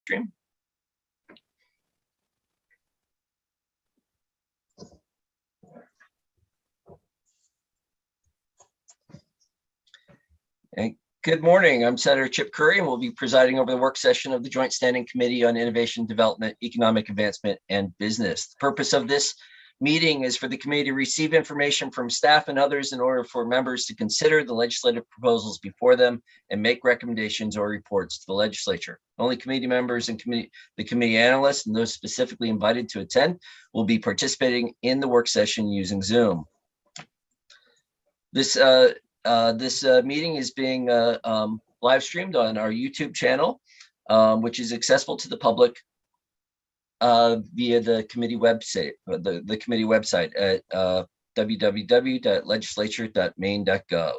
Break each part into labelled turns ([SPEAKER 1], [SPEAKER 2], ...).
[SPEAKER 1] stream. Good morning. I'm Senator Chip Curry, and we'll be presiding over the work session of the Joint Standing Committee on Innovation, Development, Economic Advancement, and Business. The purpose of this meeting is for the committee to receive information from staff and others in order for members to consider the legislative proposals before them and make recommendations or reports to the legislature. Only committee members and the committee analysts and those specifically invited to attend will be participating in the work session using Zoom. This meeting is being live streamed on our YouTube channel, which is accessible to the public via the committee website, the committee website at www.legislature.maine.gov.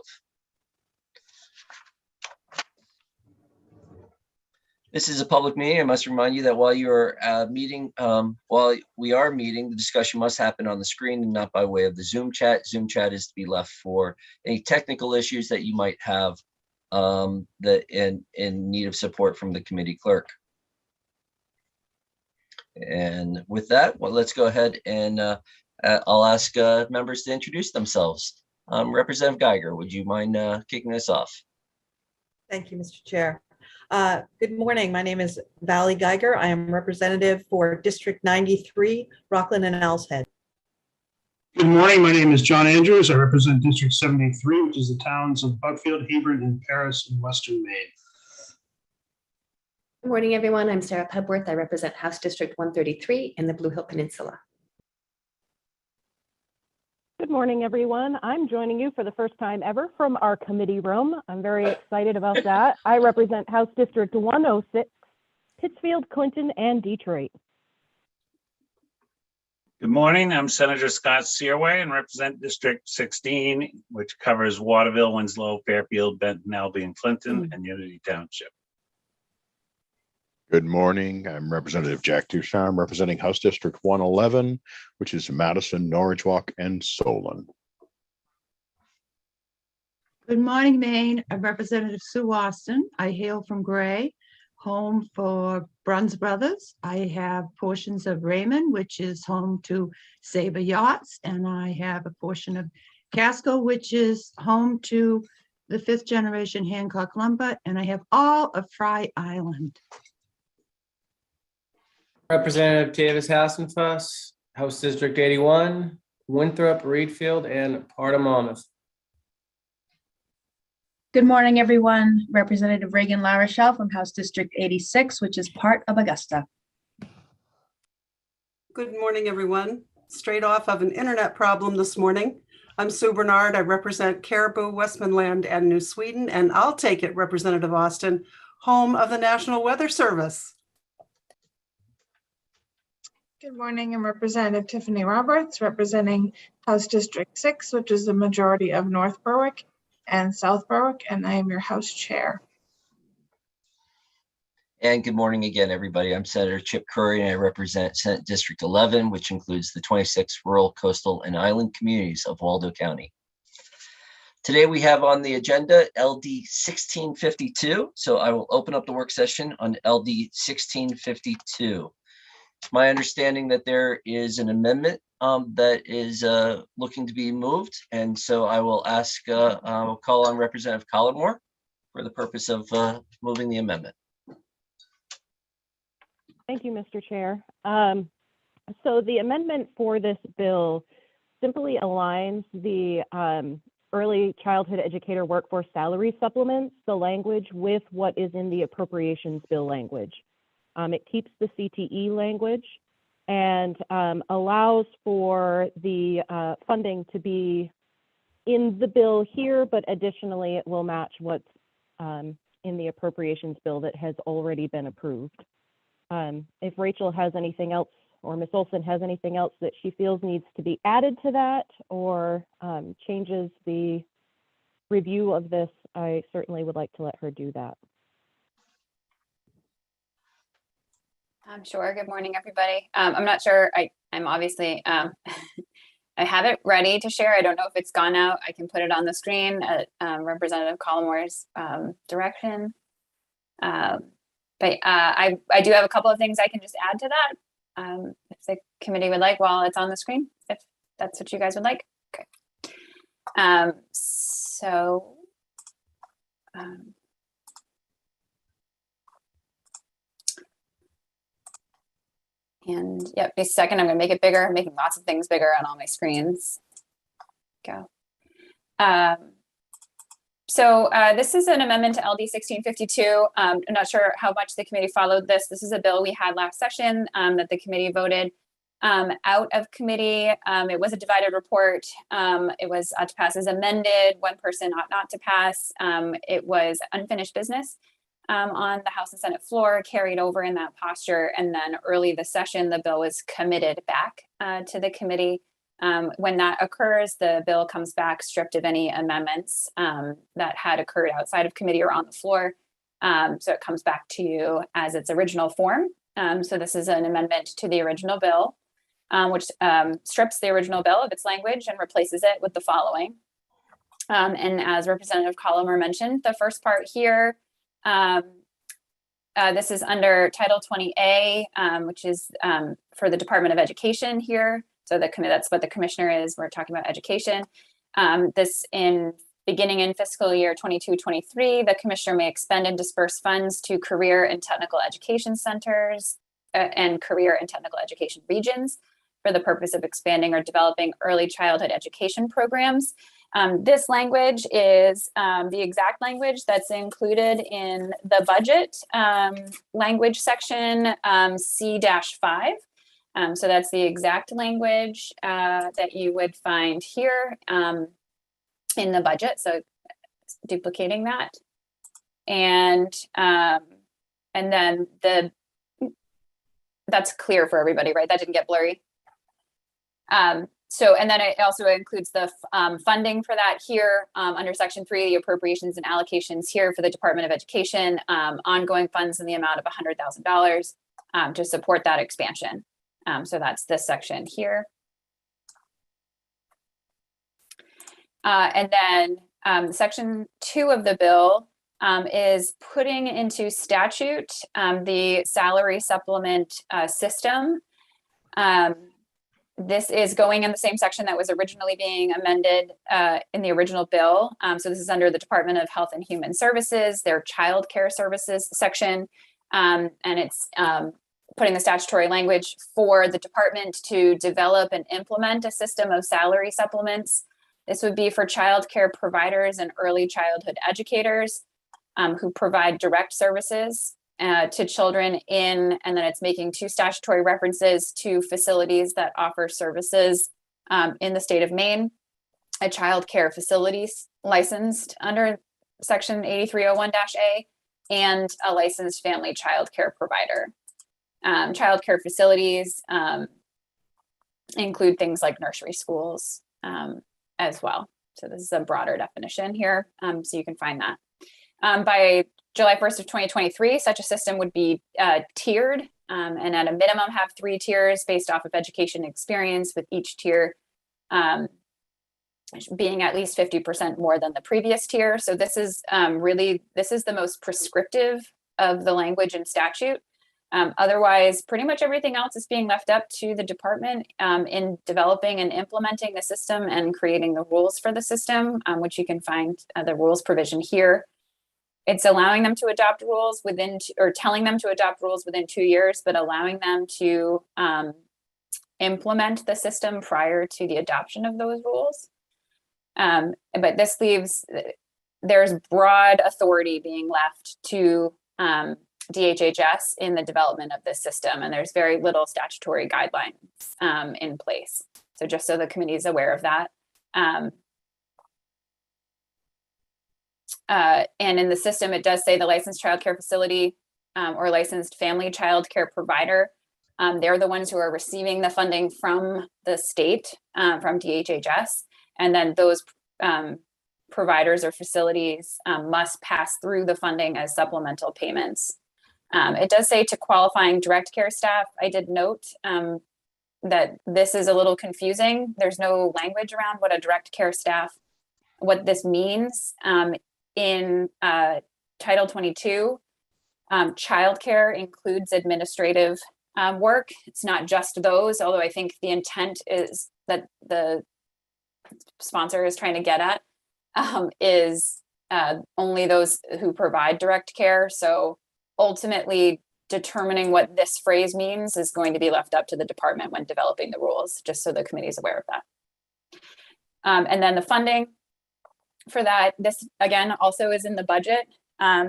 [SPEAKER 1] This is a public meeting. I must remind you that while we are meeting, the discussion must happen on the screen and not by way of the Zoom chat. Zoom chat is to be left for any technical issues that you might have that in need of support from the committee clerk. And with that, well, let's go ahead and I'll ask members to introduce themselves. Representative Geiger, would you mind kicking us off?
[SPEAKER 2] Thank you, Mr. Chair. Good morning. My name is Valerie Geiger. I am representative for District 93, Rockland and Owl's Head.
[SPEAKER 3] Good morning. My name is John Andrews. I represent District 73, which is the towns of Buckfield, Hebron, and Paris in Western Maine.
[SPEAKER 4] Good morning, everyone. I'm Sarah Pebworth. I represent House District 133 in the Blue Hill Peninsula.
[SPEAKER 5] Good morning, everyone. I'm joining you for the first time ever from our committee room. I'm very excited about that. I represent House District 106, Pittsfield, Clinton, and Detroit.
[SPEAKER 6] Good morning. I'm Senator Scott Searway and represent District 16, which covers Waterville, Winslow, Fairfield, Benton, Albion, Clinton, and Unity Township.
[SPEAKER 7] Good morning. I'm Representative Jack Ducharme, representing House District 111, which is Madison, Norridgewock, and Solon.
[SPEAKER 8] Good morning, Maine. I'm Representative Sue Austin. I hail from Gray, home for Bruns Brothers. I have portions of Raymond, which is home to Sabre Yachts, and I have a portion of Casco, which is home to the 5th generation Hancock Lumber, and I have all of Fry Island.
[SPEAKER 9] Representative Tavis Hassenfuss, House District 81, Winthrop, Reedfield, and part of Monmouth.
[SPEAKER 10] Good morning, everyone. Representative Reagan LaRochelle from House District 86, which is part of Augusta.
[SPEAKER 11] Good morning, everyone. Straight off of an internet problem this morning. I'm Sue Bernard. I represent Caribou, Westmanland, and New Sweden, and I'll take it, Representative Austin, home of the National Weather Service.
[SPEAKER 12] Good morning. I'm Representative Tiffany Roberts, representing House District 6, which is the majority of North Berwick and South Berwick, and I am your House Chair.
[SPEAKER 1] And good morning again, everybody. I'm Senator Chip Curry, and I represent Senate District 11, which includes the 26 rural, coastal, and island communities of Waldo County. Today we have on the agenda LD 1652, so I will open up the work session on LD 1652. It's my understanding that there is an amendment that is looking to be moved. And so I will ask, I'll call on Representative Collimore for the purpose of moving the amendment.
[SPEAKER 5] Thank you, Mr. Chair. So the amendment for this bill simply aligns the early childhood educator workforce salary supplements, the language, with what is in the appropriations bill language. It keeps the CTE language and allows for the funding to be in the bill here, but additionally it will match what's in the appropriations bill that has already been approved. If Rachel has anything else, or Ms. Olson has anything else that she feels needs to be added to that, or changes the review of this, I certainly would like to let her do that.
[SPEAKER 13] I'm sure. Good morning, everybody. I'm not sure. I'm obviously, I have it ready to share. I don't know if it's gone out. I can put it on the screen at Representative Collimore's direction. But I do have a couple of things I can just add to that. If the committee would like, while it's on the screen, if that's what you guys would like. Okay. And yep, a second, I'm gonna make it bigger. I'm making lots of things bigger on all my screens. Go. This is an amendment to LD 1652. I'm not sure how much the committee followed this. This is a bill we had last session that the committee voted out of committee. It was a divided report. It was ought to pass as amended. One person ought not to pass. It was unfinished business on the House and Senate floor, carried over in that posture. And then early this session, the bill was committed back to the committee. When that occurs, the bill comes back stripped of any amendments that had occurred outside of committee or on the floor. So it comes back to you as its original form. So this is an amendment to the original bill, which strips the original bill of its language and replaces it with the following. And as Representative Colomer mentioned, the first part here, this is under Title 20A, which is for the Department of Education here. So that's what the commissioner is. We're talking about education. This beginning in fiscal year 22-23, the commissioner may expend and disperse funds to career and technical education centers and career and technical education regions for the purpose of expanding or developing early childhood education programs. This language is the exact language that's included in the budget language section C-5. So that's the exact language that you would find here in the budget. So duplicating that. And then that's clear for everybody, right? That didn't get blurry. And then it also includes the funding for that here under Section 3, the appropriations and allocations here for the Department of Education, ongoing funds in the amount of $100,000 to support that expansion. So that's this section here. And then Section 2 of the bill is putting into statute the salary supplement system. This is going in the same section that was originally being amended in the original bill. So this is under the Department of Health and Human Services, their child care services section. And it's putting the statutory language for the department to develop and implement a system of salary supplements. This would be for child care providers and early childhood educators who provide direct services to children and then it's making 2 statutory references to facilities that offer services in the state of Maine, a child care facilities licensed under Section 8301-A and a licensed family child care provider. Child care facilities include things like nursery schools as well. So this is a broader definition here, so you can find that. By July 1st of 2023, such a system would be tiered and at a minimum have 3 tiers based off of education experience, with each tier being at least 50% more than the previous tier. So this is this is the most prescriptive of the language in statute. Otherwise, pretty much everything else is being left up to the department in developing and implementing the system and creating the rules for the system, which you can find the rules provision here. It's allowing them to adopt rules or telling them to adopt rules within 2 years, but allowing them to implement the system prior to the adoption of those rules. But this leaves, there's broad authority being left to DHHS in the development of this system, and there's very little statutory guidelines in place. So just so the committee is aware of that. And in the system, it does say the licensed child care facility or licensed family child care provider. They're the ones who are receiving the funding from the state, from DHHS. And then those providers or facilities must pass through the funding as supplemental payments. It does say to qualifying direct care staff. I did note that this is a little confusing. There's no language around what a direct care staff, what this means. In Title 22, Childcare includes administrative work. It's not just those, although I think the intent is that the sponsor is trying to get at is only those who provide direct care. So ultimately, determining what this phrase means is going to be left up to the department when developing the rules, just so the committee is aware of that. And then the funding for that, this again also is in the budget.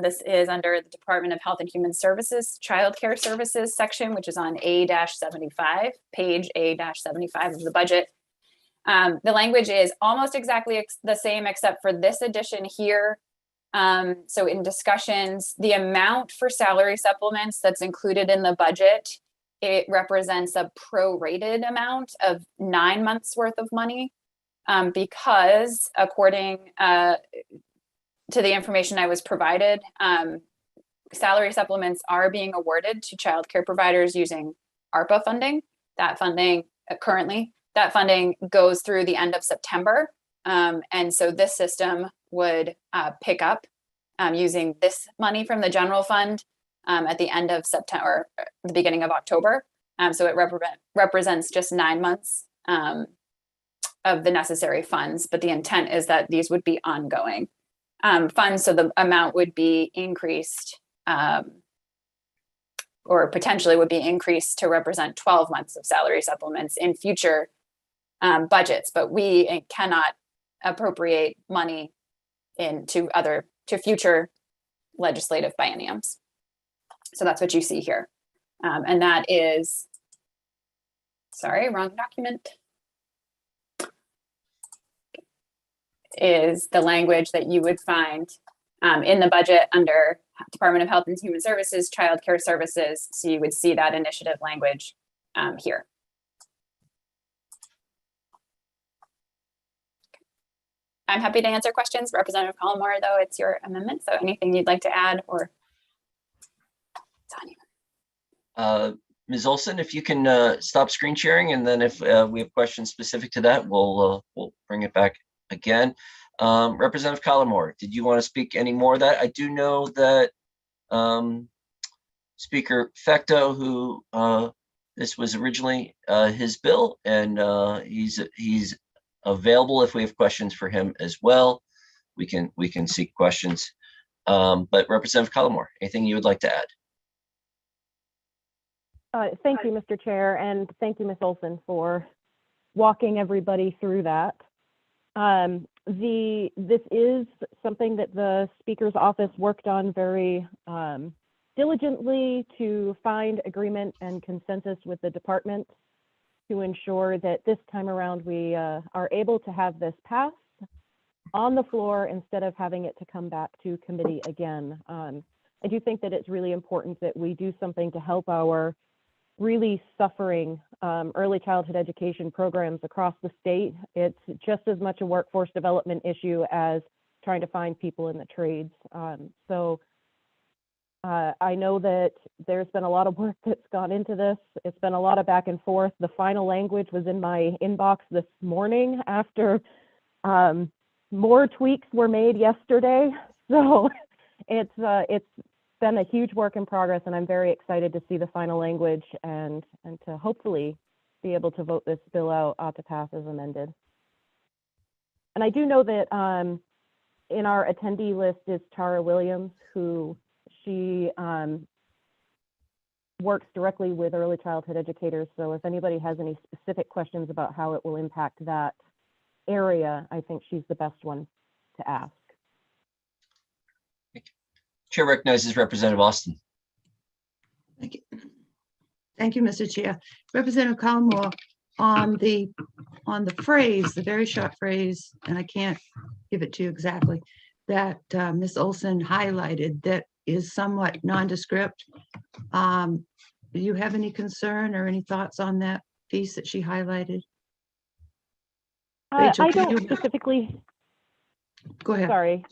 [SPEAKER 13] This is under the Department of Health and Human Services, Child Care Services section, which is on A-75, page A-75 of the budget. The language is almost exactly the same, except for this addition here. So in discussions, the amount for salary supplements that's included in the budget, it represents a prorated amount of 9 months worth of money. Because according to the information I was provided, salary supplements are being awarded to childcare providers using ARPA funding. That funding currently, that funding goes through the end of September. And so this system would pick up using this money from the general fund at the end of September, or the beginning of October. So it represents just 9 months of the necessary funds, but the intent is that these would be ongoing funds. So the amount would be increased or potentially would be increased to represent 12 months of salary supplements in future budgets, but we cannot appropriate money to future legislative bienniums. So that's what you see here. And that is, sorry, wrong document, is the language that you would find in the budget under Department of Health and Human Services, Child Care Services. So you would see that initiative language here. I'm happy to answer questions. Representative Collmore, though, it's your amendment. So anything you'd like to add, or it's on you.
[SPEAKER 1] Ms. Olson, if you can stop screen sharing, and then if we have questions specific to that, we'll bring it back again. Representative Collmore, did you want to speak any more of that? I do know that Speaker Fecto, who this was originally his bill, and he's available if we have questions for him as well. We can seek questions. But Representative Collmore, anything you would like to add?
[SPEAKER 5] Thank you, Mr. Chair, and thank you, Ms. Olson, for walking everybody through that. This is something that the Speaker's office worked on very diligently to find agreement and consensus with the department to ensure that this time around we are able to have this passed on the floor instead of having it to come back to committee again. I do think that it's really important that we do something to help our really suffering early childhood education programs across the state. It's just as much a workforce development issue as trying to find people in the trades. I know that there's been a lot of work that's gone into this. It's been a lot of back and forth. The final language was in my inbox this morning after more tweaks were made yesterday. So it's been a huge work in progress, and I'm very excited to see the final language and to hopefully be able to vote this bill out to pass as amended. And I do know that in our attendee list is Tara Williams, who she works directly with early childhood educators. So if anybody has any specific questions about how it will impact that area, I think she's the best one to ask.
[SPEAKER 1] Chair recognizes Representative Austin.
[SPEAKER 8] Thank you. Thank you, Mr. Chair. Representative Collmore, on the phrase, the very short phrase, and I can't give it to you exactly, that Ms. Olson highlighted that is somewhat nondescript. Do you have any concern or any thoughts on that piece that she highlighted? Rachel,
[SPEAKER 5] I don't specifically.
[SPEAKER 8] Go ahead.
[SPEAKER 5] Sorry.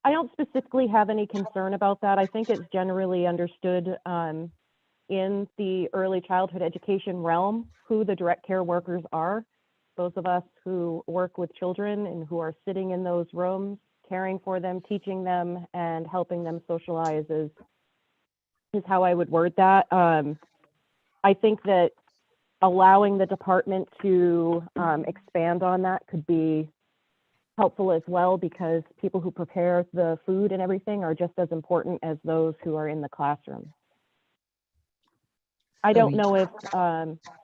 [SPEAKER 5] I don't specifically have any concern about that. I think it's generally understood in the early childhood education realm who the direct care workers are. Those of us who work with children and who are sitting in those rooms, caring for them, teaching them, and helping them socialize is is how I would word that. I think that allowing the department to expand on that could be helpful as well, because people who prepare the food and everything are just as important as those who are in the classroom. I don't know if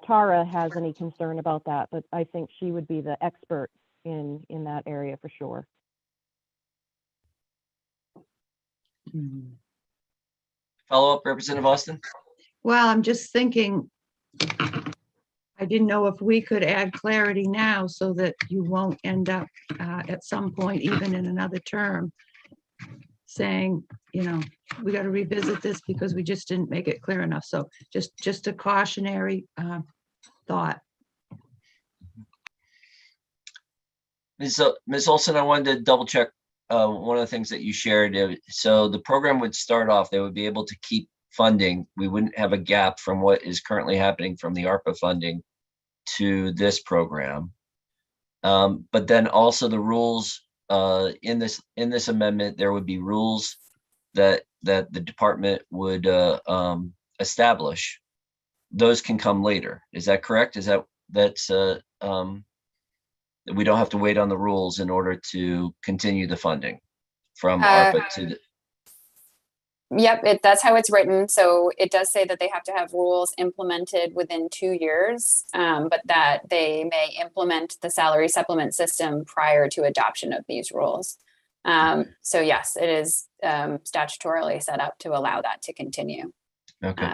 [SPEAKER 5] Tara has any concern about that, but I think she would be the expert in that area for sure.
[SPEAKER 1] Follow up, Representative Austin?
[SPEAKER 8] Well, I'm just thinking, I didn't know if we could add clarity now so that you won't end up at some point, even in another term, saying, you know, we got to revisit this because we just didn't make it clear enough. So just a cautionary thought.
[SPEAKER 1] Ms. Olson, I wanted to double check one of the things that you shared. So the program would start off, they would be able to keep funding. We wouldn't have a gap from what is currently happening from the ARPA funding to this program. But then also the rules in this amendment, there would be rules that the department would establish. Those can come later. Is that correct? Is that's we don't have to wait on the rules in order to continue the funding from ARPA to the.
[SPEAKER 13] Yep, that's how it's written. So it does say that they have to have rules implemented within 2 years, but that they may implement the salary supplement system prior to adoption of these rules. So yes, it is statutorily set up to allow that to continue.
[SPEAKER 1] Okay.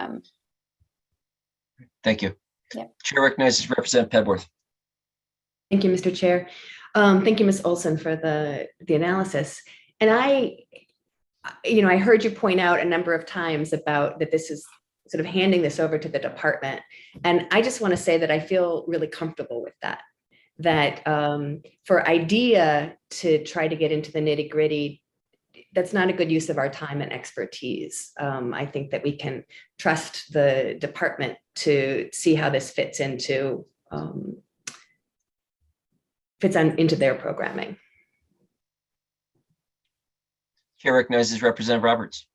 [SPEAKER 1] Thank you.
[SPEAKER 13] Yeah.
[SPEAKER 1] Chair recognizes Representative Pebworth.
[SPEAKER 4] Thank you, Mr. Chair. Thank you, Ms. Olson, for the analysis. And I heard you point out a number of times about that this is sort of handing this over to the department. And I just want to say that I feel really comfortable with that, for IDEA to try to get into the nitty gritty, that's not a good use of our time and expertise. I think that we can trust the department to see how this fits into their programming.
[SPEAKER 1] Chair recognizes Representative Roberts.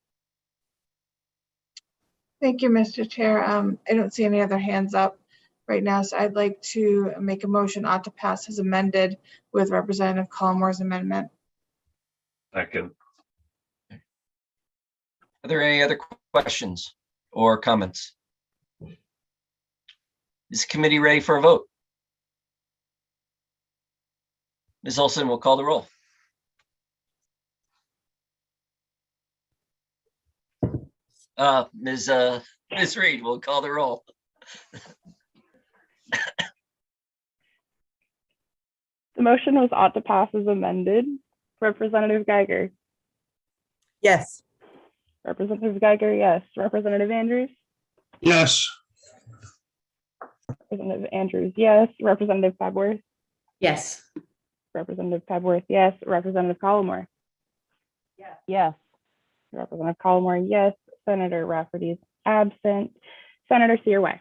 [SPEAKER 12] Thank you, Mr. Chair. I don't see any other hands up right now, so I'd like to make a motion ought to pass as amended with Representative Collmore's amendment.
[SPEAKER 6] Second.
[SPEAKER 1] Are there any other questions or comments? Is the committee ready for a vote? Ms. Olson will call the roll. Ms. Reed will call the roll.
[SPEAKER 5] The motion was ought to pass as amended. Representative Geiger.
[SPEAKER 2] Yes.
[SPEAKER 5] Representative Geiger, yes. Representative Andrews.
[SPEAKER 3] Yes.
[SPEAKER 5] Representative Andrews, yes. Representative Pebworth.
[SPEAKER 4] Yes.
[SPEAKER 5] Representative Pebworth, yes. Representative Collmore.
[SPEAKER 2] Yes.
[SPEAKER 5] Yes. Representative Collmore, yes. Senator Rafferty is absent. Senator Searway.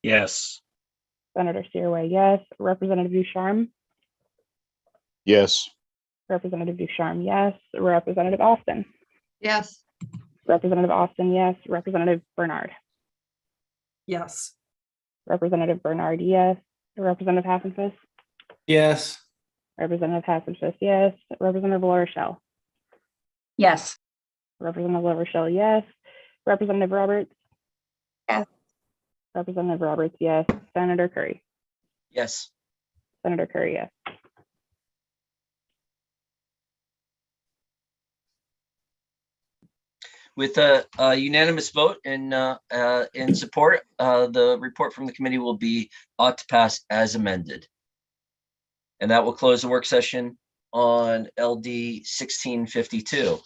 [SPEAKER 6] Yes.
[SPEAKER 5] Senator Searway, yes. Representative Ducharme.
[SPEAKER 7] Yes.
[SPEAKER 5] Representative Ducharme, yes. Representative Austin.
[SPEAKER 8] Yes.
[SPEAKER 5] Representative Austin, yes. Representative Bernard.
[SPEAKER 11] Yes.
[SPEAKER 5] Representative Bernard, yes. Representative Hassenfuss.
[SPEAKER 9] Yes.
[SPEAKER 5] Representative Hassenfuss, yes. Representative LaRochelle.
[SPEAKER 10] Yes.
[SPEAKER 5] Representative LaRochelle, yes. Representative Roberts.
[SPEAKER 12] Yes.
[SPEAKER 5] Representative Roberts, yes. Senator Curry.
[SPEAKER 1] Yes.
[SPEAKER 5] Senator Curry, yes.
[SPEAKER 1] With a unanimous vote in support, the report from the committee will be ought to pass as amended. And that will close the work session on LD 1652.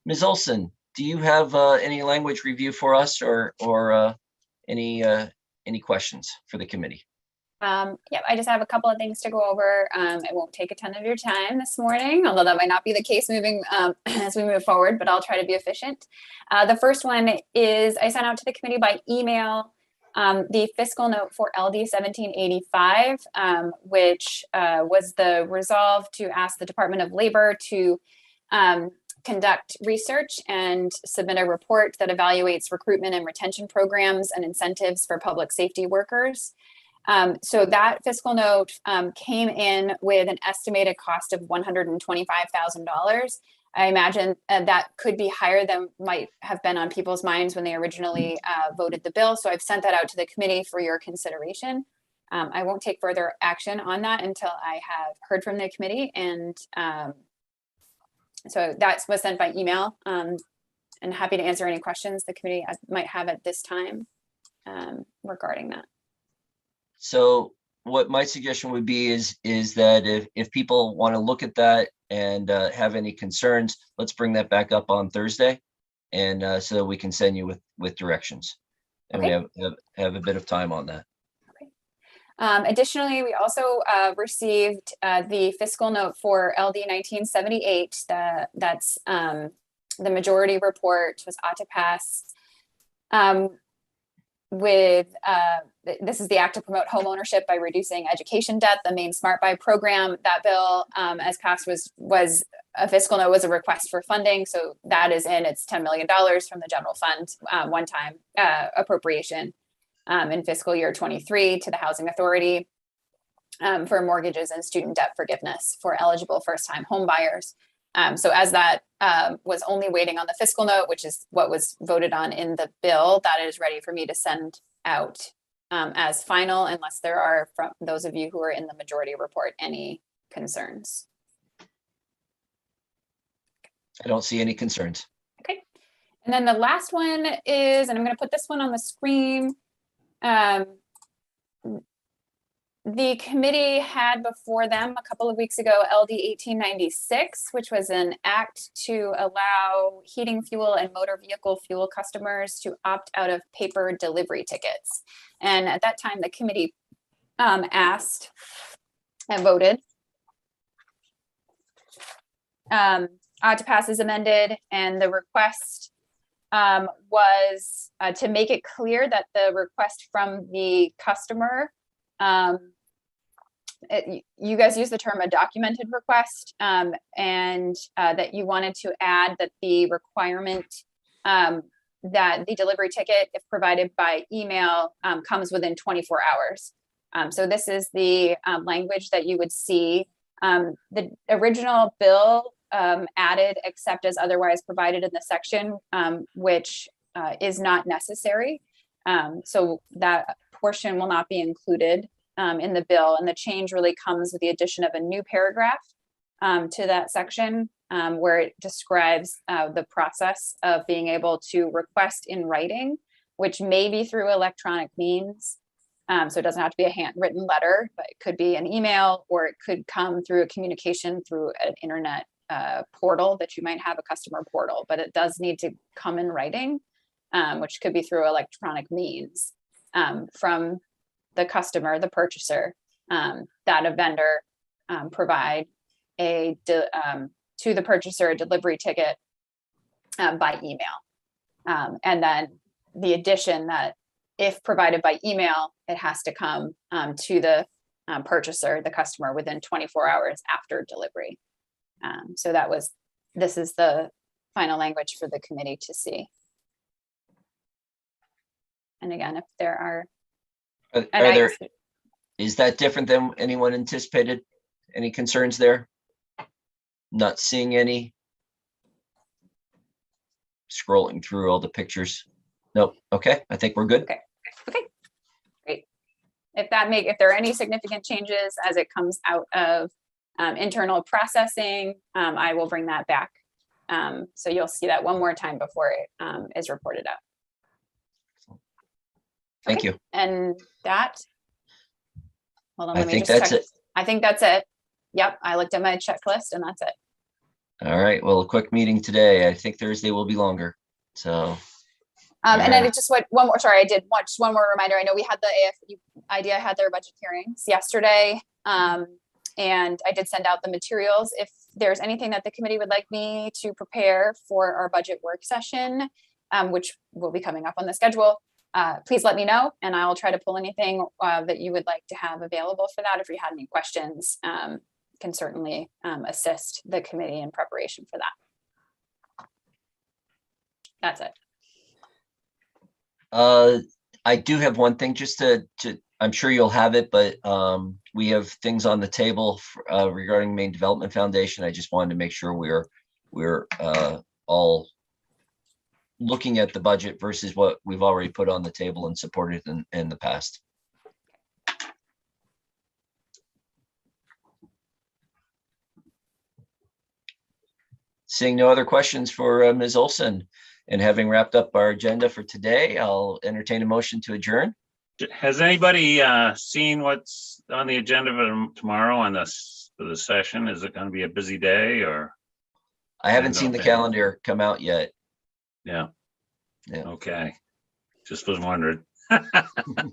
[SPEAKER 1] Ms. Olson, do you have any language review for us or any questions for the committee?
[SPEAKER 13] Yeah, I just have a couple of things to go over. It won't take a ton of your time this morning, although that might not be the case moving as we move forward, but I'll try to be efficient. The first one is I sent out to the committee by email the fiscal note for LD 1785, which was the resolve to ask the Department of Labor to conduct research and submit a report that evaluates recruitment and retention programs and incentives for public safety workers. So that fiscal note came in with an estimated cost of $125,000. I imagine that could be higher than might have been on people's minds when they originally voted the bill. So I've sent that out to the committee for your consideration. I won't take further action on that until I have heard from the committee. And so that was sent by email, and happy to answer any questions the committee might have at this time regarding that.
[SPEAKER 1] So what my suggestion would be is that if people want to look at that and have any concerns, let's bring that back up on Thursday, and so that we can send you with directions. And
[SPEAKER 13] Okay.
[SPEAKER 1] we have a bit of time on that.
[SPEAKER 13] Additionally, we also received the fiscal note for LD 1978. That's the majority report was ought to pass with this is the act to promote home ownership by reducing education debt, the main Smart Buy program. That bill, as passed, was a fiscal note, was a request for funding. So that is in, it's $10 million from the general fund, one-time appropriation in fiscal year 23 to the Housing Authority for mortgages and student debt forgiveness for eligible first-time home buyers. So as that was only waiting on the fiscal note, which is what was voted on in the bill, that is ready for me to send out as final, unless there are, from those of you who are in the majority report, any concerns.
[SPEAKER 1] I don't see any concerns.
[SPEAKER 13] Okay. And then the last one is, and I'm going to put this one on the screen. The committee had before them a couple of weeks ago LD 1896, which was an act to allow heating fuel and motor vehicle fuel customers to opt out of paper delivery tickets. And at that time, the committee asked and voted. Ought to pass as amended, and the request was to make it clear that the request from the customer, you guys use the term a documented request, and that you wanted to add that the requirement that the delivery ticket, if provided by email, comes within 24 hours. So this is the language that you would see. The original bill added except as otherwise provided in the section, which is not necessary. So that portion will not be included in the bill, and the change really comes with the addition of a new paragraph to that section where it describes the process of being able to request in writing, which may be through electronic means. So it doesn't have to be a handwritten letter, but it could be an email, or it could come through a communication through an internet portal that you might have, a customer portal, but it does need to come in writing, which could be through electronic means from the customer, the purchaser, that a vendor provide to the purchaser a delivery ticket by email. And then the addition that if provided by email, it has to come to the purchaser, the customer, within 24 hours after delivery. So this is the final language for the committee to see. And again, if there are,
[SPEAKER 1] is that different than anyone anticipated? Any concerns there? Not seeing any. Scrolling through all the pictures. Nope. Okay, I think we're good.
[SPEAKER 13] Okay. Okay, great. If there are any significant changes as it comes out of internal processing, I will bring that back. So you'll see that one more time before it is reported out.
[SPEAKER 1] Thank you.
[SPEAKER 13] And that, hold on,
[SPEAKER 1] I
[SPEAKER 13] let me
[SPEAKER 1] think
[SPEAKER 13] just
[SPEAKER 1] that's
[SPEAKER 13] check.
[SPEAKER 1] it.
[SPEAKER 13] I think that's it. Yep, I looked at my checklist and that's it.
[SPEAKER 1] All right. Well, a quick meeting today. I think Thursday will be longer. So.
[SPEAKER 13] And then just one more, sorry, I did watch one more reminder. I know we had the AFU IDEA had their budget hearings yesterday. And I did send out the materials. If there's anything that the committee would like me to prepare for our budget work session, which will be coming up on the schedule, please let me know, and I'll try to pull anything that you would like to have available for that. If you had any questions, can certainly assist the committee in preparation for that. That's it.
[SPEAKER 1] I do have one thing just to, I'm sure you'll have it, but we have things on the table regarding Maine Development Foundation. I just wanted to make sure we're all looking at the budget versus what we've already put on the table and supported in the past. Seeing no other questions for Ms. Olson, and having wrapped up our agenda for today, I'll entertain a motion to adjourn.
[SPEAKER 6] Has anybody seen what's on the agenda for tomorrow on this, for the session? Is it going to be a busy day or?
[SPEAKER 1] I haven't seen the calendar come out yet.
[SPEAKER 6] Yeah.
[SPEAKER 1] Yeah.
[SPEAKER 6] Okay. Just was wondering.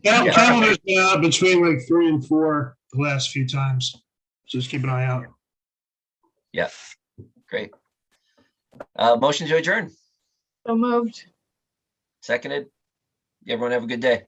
[SPEAKER 3] Calendar's been out between like 3 and 4 the last few times. Just keep an eye out.
[SPEAKER 1] Yeah, great. Motion to adjourn,
[SPEAKER 12] So moved.
[SPEAKER 1] seconded. Everyone have a good day.